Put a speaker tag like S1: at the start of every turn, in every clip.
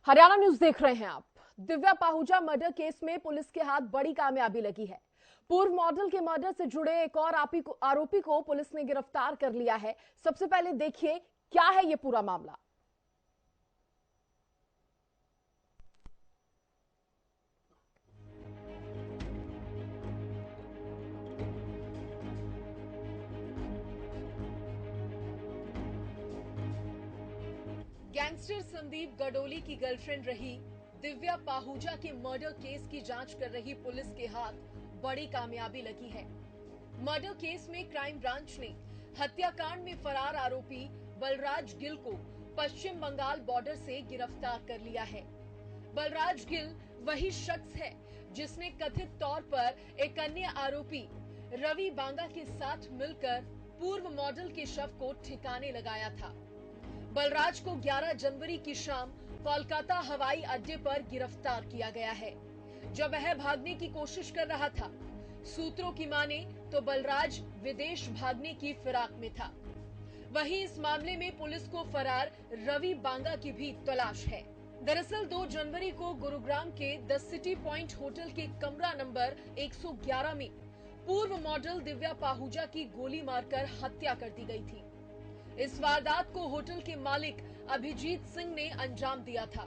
S1: Haryana news देख रहे हैं आप। दिव्या पाहुजा मर्डर केस में पुलिस के हाथ बड़ी कामयाबी लगी है। पूर्व मॉडल के मर्डर से जुड़े एक और आरोपी को पुलिस ने गिरफ्तार कर लिया है। सबसे पहले देखिए क्या है ये पूरा मामला। गैंगस्टर संदीप गडोली की गर्लफ्रेंड रही दिव्या पाहुजा के मर्डर केस की जांच कर रही पुलिस के हाथ बड़ी कामयाबी लगी है। मर्डर केस में क्राइम ब्रांच ने हत्याकांड में फरार आरोपी बलराज गिल को पश्चिम बंगाल बॉर्डर से गिरफ्तार कर लिया है। बलराज गिल वही शख्स है जिसने कथित तौर पर एक अन्य आरोपी रवि बांगा के साथ मिलकर पूर्व मॉडल के शव को ठिकाने लगाया था। बलराज को 11 जनवरी की शाम कोलकाता हवाई अड्डे पर गिरफ्तार किया गया है, जब वह भागने की कोशिश कर रहा था। सूत्रों की माने तो बलराज विदेश भागने की फिराक में था। वहीं इस मामले में पुलिस को फरार रवि बांगा की भी तलाश है। दरअसल 2 जनवरी को गुरुग्राम के द सिटी पॉइंट होटल के कमरा नंबर 111 में पूर्व मॉडल दिव्या पाहुजा की गोली मारकर हत्या कर दी गई थी। इस वारदात को होटल के मालिक अभिजीत सिंह ने अंजाम दिया था।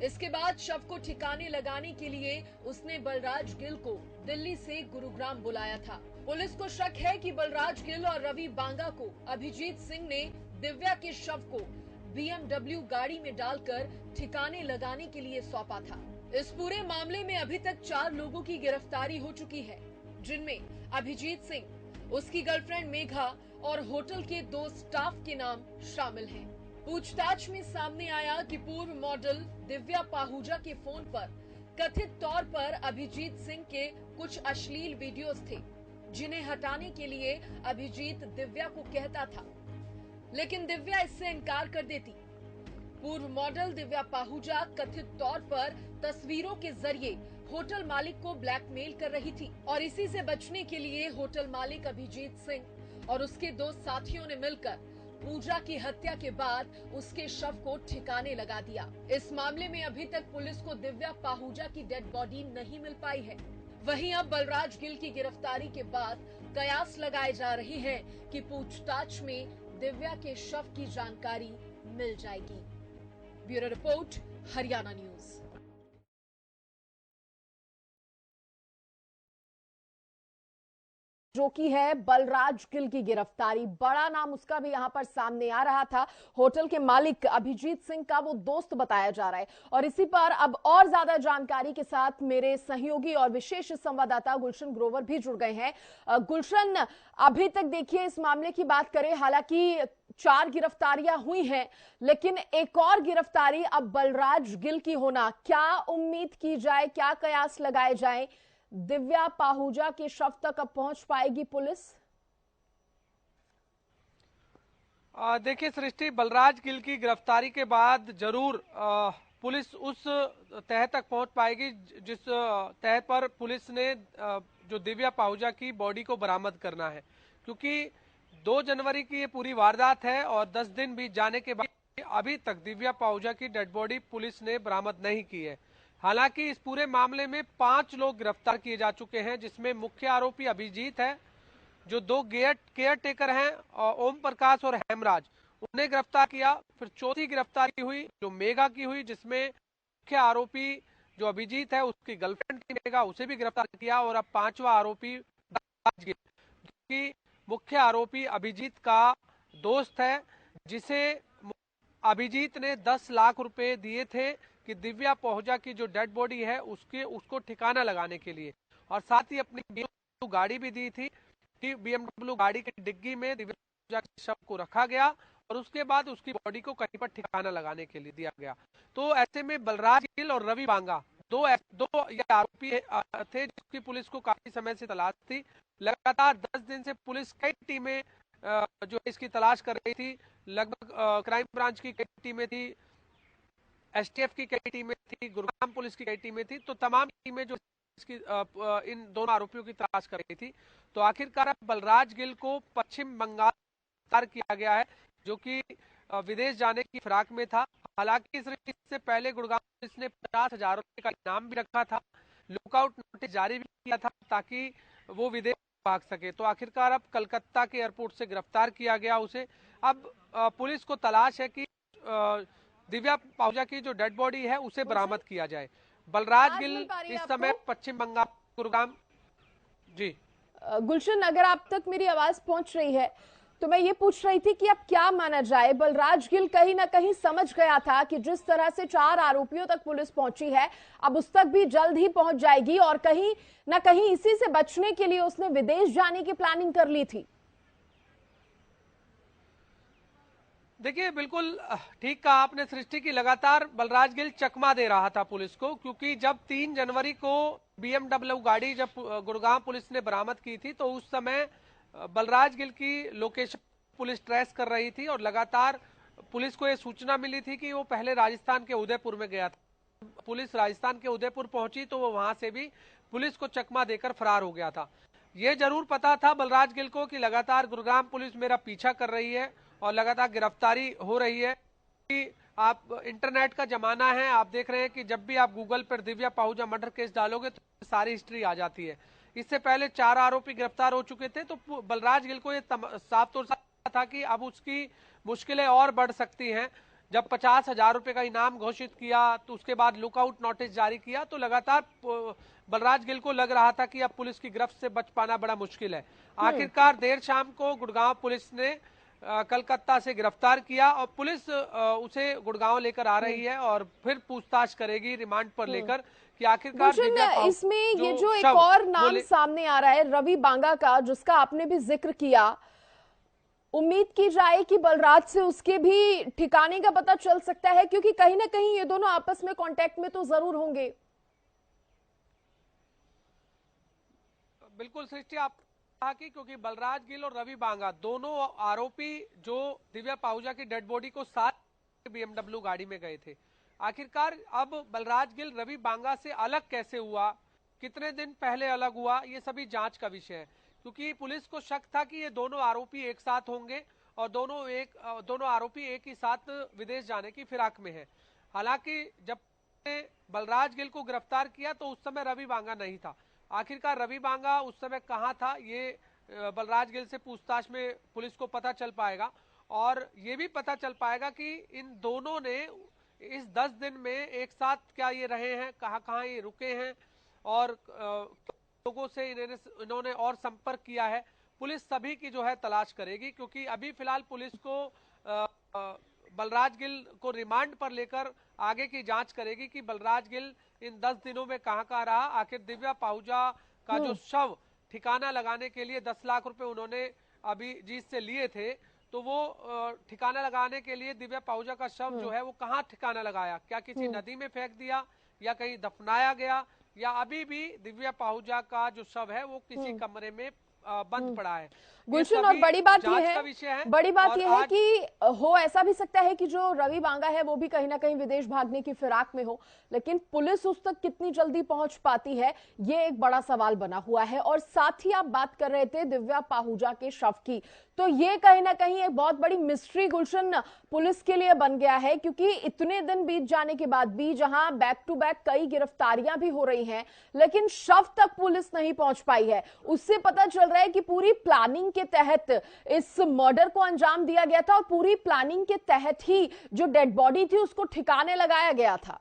S1: इसके बाद शव को ठिकाने लगाने के लिए उसने बलराज गिल को दिल्ली से गुरुग्राम बुलाया था। पुलिस को शक है कि बलराज गिल और रवि बांगा को अभिजीत सिंह ने दिव्या के शव को BMW गाड़ी में डालकर ठिकाने लगाने के लिए सौंपा था। इस पूरे मामले में अभी तक 4 लोगों की गिरफ्तारी हो चुकी है, जिनमें अभिजीत सिंह, उसकी गर्लफ्रेंड मेघा और होटल के 2 स्टाफ के नाम शामिल हैं। पूछताछ में सामने आया कि पूर्व मॉडल दिव्या पाहुजा के फोन पर कथित तौर पर अभिजीत सिंह के कुछ अश्लील वीडियोस थे, जिन्हें हटाने के लिए अभिजीत दिव्या को कहता था, लेकिन दिव्या इससे इनकार कर देती। पूर्व मॉडल दिव्या पाहुजा कथित तौर पर तस्वीरों के जरिए होटल मालिक को ब्लैकमेल कर रही थी और इसी से बचने के लिए होटल मालिक अभिजीत सिंह और उसके 2 साथियों ने मिलकर पूजा की हत्या के बाद उसके शव को ठिकाने लगा दिया। इस मामले में अभी तक पुलिस को दिव्या पाहुजा की डेड बॉडी नहीं मिल पाई है। वहीं अब बलराज गिल की गिरफ्तारी के बाद कयास लगाए जा रहे हैं कि पूछताछ में दिव्या के शव की जानकारी मिल जाएगी। Bureau report, Haryana news. जो की है बलराज गिल की गिरफ्तारी, बड़ा नाम उसका भी यहां पर सामने आ रहा था। होटल के मालिक अभिजीत सिंह का वो दोस्त बताया जा रहा है। और इसी पर अब और ज्यादा जानकारी के साथ मेरे सहयोगी और विशेष संवाददाता गुलशन ग्रोवर भी जुड़ गए हैं। गुलशन, अभी तक देखिए इस मामले की बात करें, हालांकि 4 गिरफ्तारियां हुई हैं, लेकिन एक और गिरफ्तारी अब बलराज गिल की होना, क्या उम्मीद की जाए, क्या कयास लगाए जाए? दिव्या पाहुजा के शव तक अब पहुंच पाएगी पुलिस?
S2: देखिए सृष्टि, बलराज गिल की गिरफ्तारी के बाद जरूर पुलिस उस तह तक पहुंच पाएगी जिस तह पर पुलिस ने जो दिव्या पाहुजा की बॉडी को बरामद करना है, क्योंकि 2 जनवरी की ये पूरी वारदात है और 10 दिन बीत जाने के बाद अभी तक दिव्या पाहुजा की डेड बॉडी पुलिस ने बरामद नहीं की है। हालांकि इस पूरे मामले में 5 लोग गिरफ्तार किए जा चुके हैं, जिसमें मुख्य आरोपी अभिजीत है, जो 2 केयर टेकर हैं ओम प्रकाश और हेमराज, उन्हें गिरफ्तार किया। फिर चौथी गिरफ्तारी हुई जो मेघा की हुई, जिसमें मुख्य आरोपी जो अभिजीत है उसकी गर्लफ्रेंड की मेघा, उसे भी गिरफ्तार किया। और अब 5वां आरोपी की मुख्य आरोपी अभिजीत का दोस्त है, जिसे अभिजीत ने 10 लाख रुपए दिए थे कि दिव्या पाहुजा की जो डेड बॉडी है उसको ठिकाना लगाने के लिए, और साथ ही अपनी BMW गाड़ी भी दी थी कि BMW गाड़ी की डिग्गी में दिव्या पाहुजा के शव को रखा गया और उसके बाद उसकी बॉडी को कहीं पर ठिकाना लगाने के लिए दिया गया। तो ऐसे में बलराज गिल और रवि बांगा दो ये आरोपी थे जिसकी पुलिस को काफी समय से तलाश थी। लगातार 10 दिन से पुलिस कई टीमें जो इसकी तलाश कर रही थी। लगभग क्राइम ब्रांच की कई टीमें थी, STF की कई टीमें थी, गुरुग्राम पुलिस की कई टीमें थी। तो तमाम टीमें जो इसकी इन दोनों आरोपियों की तलाश कर रही थी। तो आखिरकार बलराज गिल को पश्चिम बंगाल गिरफ्तार किया गया है, जो कि विदेश जाने की फिराक में था। हालांकि इससे पहले गुड़गांव पुलिस ने 50,000 रुपए का इनाम भी रखा था, लुकआउट नोटिस जारी भी किया था ताकि वो विदेश भाग सके। तो आखिरकार अब कलकत्ता के एयरपोर्ट से गिरफ्तार किया गया उसे। अब पुलिस को तलाश है कि दिव्या पाहुजा की जो डेड बॉडी है उसे बरामद किया जाए। बलराज गिल इस समय पश्चिम बंगाल गुरुग्राम। जी
S3: गुलशन, अगर आप तक मेरी आवाज पहुंच रही है तो मैं ये पूछ रही थी कि अब क्या माना जाए। बलराज गिल कहीं ना कहीं समझ गया था कि जिस तरह से 4 आरोपियों तक पुलिस पहुंची है, अब उस तक भी जल्द ही पहुंच जाएगी और कहीं ना कहीं इसी से बचने के लिए उसने विदेश जाने की प्लानिंग कर ली थी।
S2: देखिए, बिल्कुल ठीक कहा आपने सृष्टि की। लगातार बलराज गिल चकमा दे रहा था पुलिस को, क्योंकि जब 3 जनवरी को BMW गाड़ी जब गुड़गांव पुलिस ने बरामद की थी तो उस समय बलराज गिल की लोकेशन पुलिस ट्रेस कर रही थी और लगातार पुलिस को यह सूचना मिली थी कि वो पहले राजस्थान के उदयपुर में गया था। पुलिस राजस्थान के उदयपुर पहुंची तो वो वहां से भी पुलिस को चकमा देकर फरार हो गया था। ये जरूर पता था बलराज गिल को कि लगातार गुरुग्राम पुलिस मेरा पीछा कर रही है और लगातार गिरफ्तारी हो रही है। कि आप इंटरनेट का जमाना है, आप देख रहे हैं कि जब भी आप गूगल पर दिव्या पाहुजा मर्डर केस डालोगे तो सारी हिस्ट्री आ जाती है। इससे पहले 4 आरोपी गिरफ्तार हो चुके थे, तो बलराज गिल को ये साफ तौर से था कि अब उसकी मुश्किलें और बढ़ सकती हैं। जब 50,000 रुपए का इनाम घोषित किया तो उसके बाद लुकआउट नोटिस जारी किया, तो लगातार बलराज गिल को लग रहा था कि अब पुलिस की गिरफ्त से बच पाना बड़ा मुश्किल है। आखिरकार देर शाम को गुड़गांव पुलिस ने कलकत्ता से गिरफ्तार किया और पुलिस उसे गुड़गांव लेकर आ रही है और फिर पूछताछ करेगी रिमांड पर लेकर कि आखिरकार
S3: इसमें ये जो एक और नाम सामने आ रहा है रवि बांगा का, जिसका आपने भी जिक्र किया, उम्मीद की जाए कि बलराज से उसके भी ठिकाने का पता चल सकता है, क्योंकि कहीं ना कहीं ये दोनों आपस में कांटेक्ट में तो जरूर होंगे।
S2: बिल्कुल सृष्टि, आप कहा कि क्योंकि बलराज गिल और रवि बांगा दोनों आरोपी जो दिव्या पाहुजा की डेड बॉडी को साथ BMW गाड़ी में गए थे, आखिरकार अब बलराज गिल रवि बांगा से अलग कैसे हुआ, कितने दिन पहले अलग हुआ, ये सभी जांच का विषय है। क्योंकि पुलिस को शक था कि ये दोनों आरोपी एक साथ होंगे और दोनों आरोपी एक ही साथ विदेश जाने की फिराक में है। हालांकि जब बलराज गिल को गिरफ्तार किया तो उस समय रवि बांगा नहीं था। आखिरकार रवि बांगा उस समय कहाँ था, ये बलराज गिल से पूछताछ में पुलिस को पता चल पाएगा और ये भी पता चल पाएगा कि इन दोनों ने इस 10 दिन में एक साथ क्या ये रहे हैं, कहाँ कहाँ ये रुके हैं और लोगों से इन्होंने और संपर्क किया है। पुलिस सभी की जो है तलाश करेगी, क्योंकि अभी फिलहाल पुलिस को बलराज गिल को रिमांड पर लेकर आगे की जांच करेगी कि बलराज गिल इन 10 दिनों में कहाँ रहा। आखिर दिव्या पाहुजा का जो शव ठिकाना लगाने के लिए 10 लाख रुपए उन्होंने अभी जीत से लिए थे, तो वो ठिकाना लगाने के लिए दिव्या पाहुजा का शव जो है वो कहाँ ठिकाना लगाया, क्या किसी नदी में फेंक दिया या कहीं दफनाया गया, या अभी भी दिव्या पाहुजा का जो शव है वो किसी कमरे में बंद पड़ा है।
S3: गुलशन, और बड़ी बात यह है कि हो ऐसा भी सकता है कि जो रवि बांगा है वो भी कहीं ना कहीं विदेश भागने की फिराक में हो, लेकिन पुलिस उस तक कितनी जल्दी पहुंच पाती है ये एक बड़ा सवाल बना हुआ है। और साथ ही आप बात कर रहे थे दिव्या पाहुजा के शव की, तो ये कहीं ना कहीं एक बहुत बड़ी मिस्ट्री गुलशन पुलिस के लिए बन गया है, क्योंकि इतने दिन बीत जाने के बाद भी जहां बैक टू बैक कई गिरफ्तारियां भी हो रही हैं, लेकिन शव तक पुलिस नहीं पहुंच पाई है। उससे पता चल रहा है कि पूरी प्लानिंग के तहत इस मर्डर को अंजाम दिया गया था और पूरी प्लानिंग के तहत ही जो डेड बॉडी थी उसको ठिकाने लगाया गया था।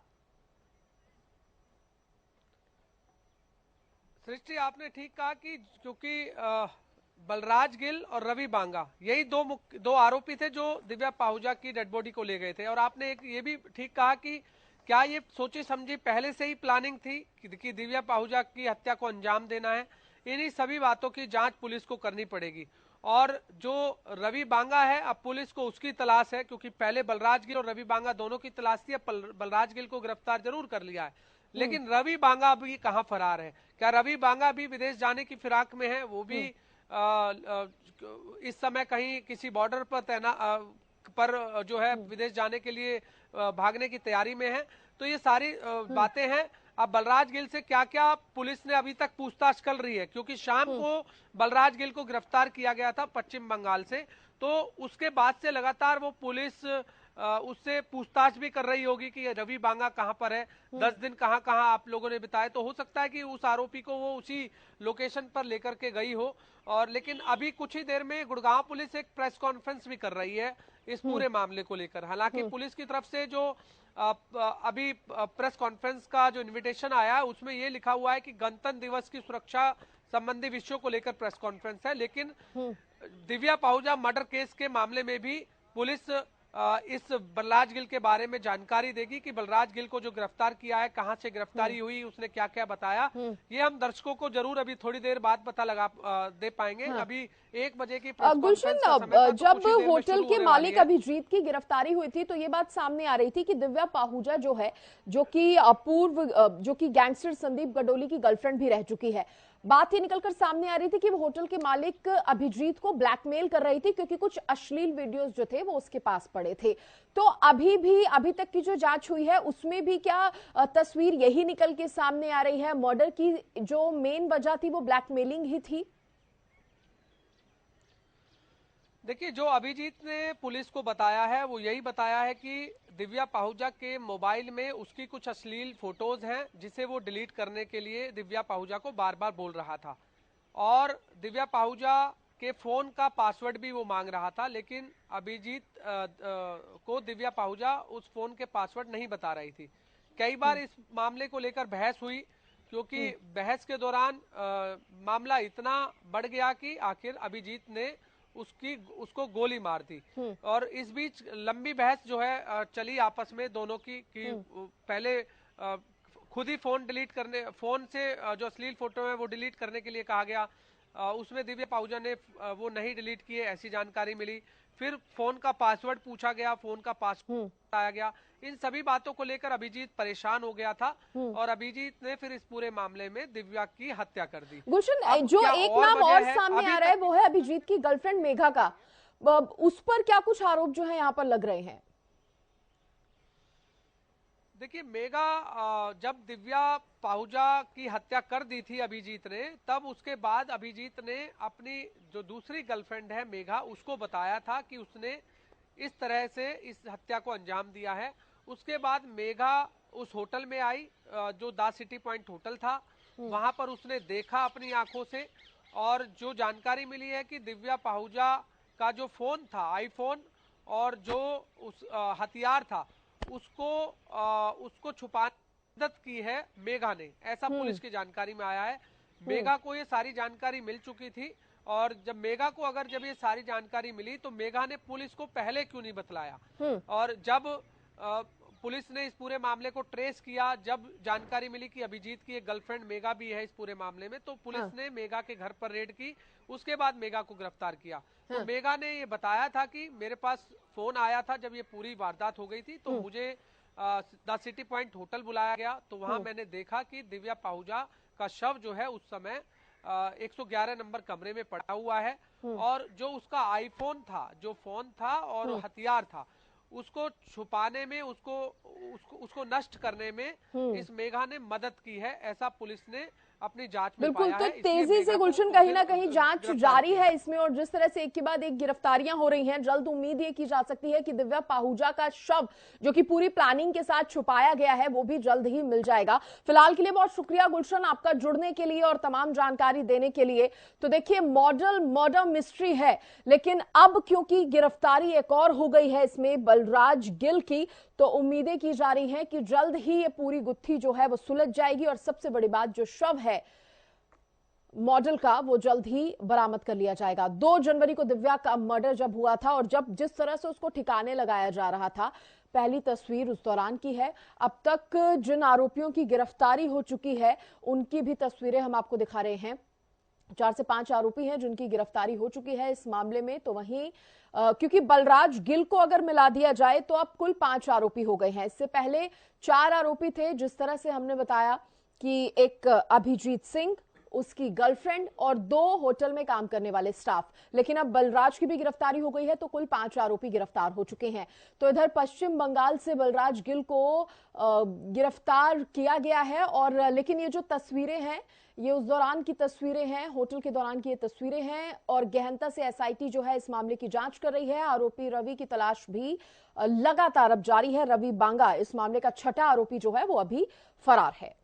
S2: सृष्टि, आपने ठीक कहा कि क्योंकि बलराज गिल और रवि बांगा यही दो आरोपी थे जो दिव्या पाहुजा की डेड बॉडी को ले गए थे। और आपने एक ये भी ठीक कहा कि क्या ये सोची समझी पहले से ही प्लानिंग थी कि दिव्या पाहुजा की हत्या को अंजाम देना है। इन्हीं सभी बातों की जांच पुलिस को करनी पड़ेगी। और जो रवि बांगा है, अब पुलिस को उसकी तलाश है, क्योंकि पहले बलराज गिल और रवि बांगा दोनों की तलाश थी। अब बलराज गिल को गिरफ्तार जरूर कर लिया है, लेकिन रवि बांगा अभी कहाँ फरार है, क्या रवि बांगा भी विदेश जाने की फिराक में है, वो भी इस समय कहीं किसी बॉर्डर पर जो है विदेश जाने के लिए भागने की तैयारी में है। तो ये सारी बातें हैं। अब बलराज गिल से क्या क्या पुलिस ने अभी तक पूछताछ कर रही है, क्योंकि शाम को बलराज गिल को गिरफ्तार किया गया था पश्चिम बंगाल से, तो उसके बाद से लगातार वो पुलिस उससे पूछताछ भी कर रही होगी कि रवि बांगा कहां पर है, 10 दिन कहां कहां आप लोगों ने बिताए। तो हो सकता है कि उस आरोपी को वो उसी लोकेशन पर लेकर के गई हो। और लेकिन अभी कुछ ही देर में गुड़गांव पुलिस एक प्रेस कॉन्फ्रेंस भी कर रही है इस पूरे मामले को लेकर। हालांकि पुलिस की तरफ से जो अभी प्रेस कॉन्फ्रेंस का जो इन्विटेशन आया है उसमें ये लिखा हुआ है कि गणतंत्र दिवस की सुरक्षा संबंधी विषयों को लेकर प्रेस कॉन्फ्रेंस है। लेकिन दिव्या पाहुजा मर्डर केस के मामले में भी पुलिस इस बलराज गिल के बारे में जानकारी देगी कि बलराज गिल को जो गिरफ्तार किया है, कहां से गिरफ्तारी हुई, उसने क्या क्या बताया। ये हम दर्शकों को जरूर अभी थोड़ी देर बाद पता लगा दे पाएंगे। अभी 1 बजे की
S3: गुलशन, जब होटल के मालिक अभिजीत की गिरफ्तारी हुई थी तो ये बात सामने आ रही थी कि दिव्या पाहुजा जो है, जो कि गैंगस्टर संदीप गडोली की गर्लफ्रेंड भी रह चुकी है, बात ये निकलकर सामने आ रही थी कि वो होटल के मालिक अभिजीत को ब्लैकमेल कर रही थी क्योंकि कुछ अश्लील वीडियोस जो थे वो उसके पास पड़े थे। तो अभी तक की जो जांच हुई है उसमें भी क्या तस्वीर यही निकल के सामने आ रही है? मर्डर की जो मेन वजह थी वो ब्लैकमेलिंग ही थी?
S2: देखिए, जो अभिजीत ने पुलिस को बताया है वो यही बताया है कि दिव्या पाहुजा के मोबाइल में उसकी कुछ अश्लील फोटोज हैं जिसे वो डिलीट करने के लिए दिव्या पाहुजा को बार बार बोल रहा था। और दिव्या पाहुजा के फोन का पासवर्ड भी वो मांग रहा था, लेकिन अभिजीत को दिव्या पाहुजा उस फोन के पासवर्ड नहीं बता रही थी। कई बार इस मामले को लेकर बहस हुई, क्योंकि बहस के दौरान मामला इतना बढ़ गया कि आखिर अभिजीत ने उसको गोली मार दी। और इस बीच लंबी बहस जो है चली आपस में दोनों की कि पहले खुद ही फोन से जो अश्लील फोटो है वो डिलीट करने के लिए कहा गया। उसमें दिव्या पाहुजा ने वो नहीं डिलीट किए, ऐसी जानकारी मिली। फिर फोन का पासवर्ड पूछा गया, फोन का पासवर्ड बताया गया। इन सभी बातों को लेकर अभिजीत परेशान हो गया था और अभिजीत ने फिर इस पूरे मामले में दिव्या की हत्या कर दी।
S3: गुलशन, जो एक नाम और सामने आ रहा है वो है अभिजीत की गर्लफ्रेंड मेघा का। उस पर क्या कुछ आरोप जो है यहाँ पर लग रहे हैं?
S2: देखिए, मेघा जब दिव्या पाहुजा की हत्या कर दी थी अभिजीत ने, तब उसके बाद अभिजीत ने अपनी जो दूसरी गर्लफ्रेंड है मेघा, उसको बताया था कि उसने इस तरह से इस हत्या को अंजाम दिया है। उसके बाद मेघा उस होटल में आई जो द सिटी पॉइंट होटल था, वहां पर उसने देखा अपनी आंखों से। और जो जानकारी मिली है कि दिव्या पाहुजा का जो फोन था, आईफोन, और जो उस हथियार था उसको छुपाने की मदद की है मेघा ने, ऐसा पुलिस की जानकारी में आया है। मेघा को ये सारी जानकारी मिल चुकी थी और जब ये सारी जानकारी मिली तो मेघा ने पुलिस को पहले क्यों नहीं बतलाया। और जब पुलिस ने इस पूरे मामले को ट्रेस किया, जब जानकारी मिली कि अभिजीत की एक गर्लफ्रेंड मेघा भी है इस पूरे मामले में, तो पुलिस ने मेघा के घर पर रेड की। उसके बाद मेघा को गिरफ्तार किया। तो मेघा ने ये बताया था कि मेरे पास फोन आया था जब ये पूरी वारदात हो गई थी, तो मुझे द सिटी पॉइंट होटल बुलाया गया, तो वहां मैंने देखा कि दिव्या पाहुजा का शव जो है उस समय 111 नंबर कमरे में पड़ा हुआ है। और जो उसका आईफोन था, जो फोन था और हथियार था, उसको छुपाने में, उसको नष्ट करने में इस मेघा ने मदद की है, ऐसा पुलिस ने अपनी जांच में
S3: बिल्कुल।
S2: पाया
S3: तो
S2: है।
S3: तेजी से गुलशन कहीं ना कहीं जांच जारी है इसमें, और जिस तरह से एक के बाद एक गिरफ्तारियां हो रही हैं, जल्द उम्मीद ये की जा सकती है कि दिव्या पाहुजा का शव जो कि पूरी प्लानिंग के साथ छुपाया गया है वो भी जल्द ही मिल जाएगा। फिलहाल के लिए बहुत शुक्रिया गुलशन आपका जुड़ने के लिए और तमाम जानकारी देने के लिए। तो देखिए, मॉडल मर्डर मिस्ट्री है, लेकिन अब क्योंकि गिरफ्तारी एक और हो गई है इसमें बलराज गिल की, तो उम्मीदें की जा रही हैं कि जल्द ही ये पूरी गुत्थी जो है वो सुलझ जाएगी और सबसे बड़ी बात, जो शव है मॉडल का वो जल्द ही बरामद कर लिया जाएगा। 2 जनवरी को दिव्या का मर्डर जब हुआ था और जब जिस तरह से उसको ठिकाने लगाया जा रहा था, पहली तस्वीर उस दौरान की है। अब तक जिन आरोपियों की गिरफ्तारी हो चुकी है उनकी भी तस्वीरें हम आपको दिखा रहे हैं। 4 से 5 आरोपी हैं जिनकी गिरफ्तारी हो चुकी है इस मामले में। तो वहीं क्योंकि बलराज गिल को अगर मिला दिया जाए तो अब कुल 5 आरोपी हो गए हैं। इससे पहले 4 आरोपी थे, जिस तरह से हमने बताया कि एक अभिजीत सिंह, उसकी गर्लफ्रेंड और 2 होटल में काम करने वाले स्टाफ। लेकिन अब बलराज की भी गिरफ्तारी हो गई है, तो कुल 5 आरोपी गिरफ्तार हो चुके हैं। तो इधर पश्चिम बंगाल से बलराज गिल को गिरफ्तार किया गया है। और लेकिन ये जो तस्वीरें हैं, ये उस दौरान की तस्वीरें हैं, होटल के दौरान की ये तस्वीरें हैं। और गहनता से एसआईटी जो है इस मामले की जांच कर रही है। आरोपी रवि की तलाश भी लगातार अब जारी है। रवि बांगा इस मामले का 6ठा आरोपी जो है वो अभी फरार है।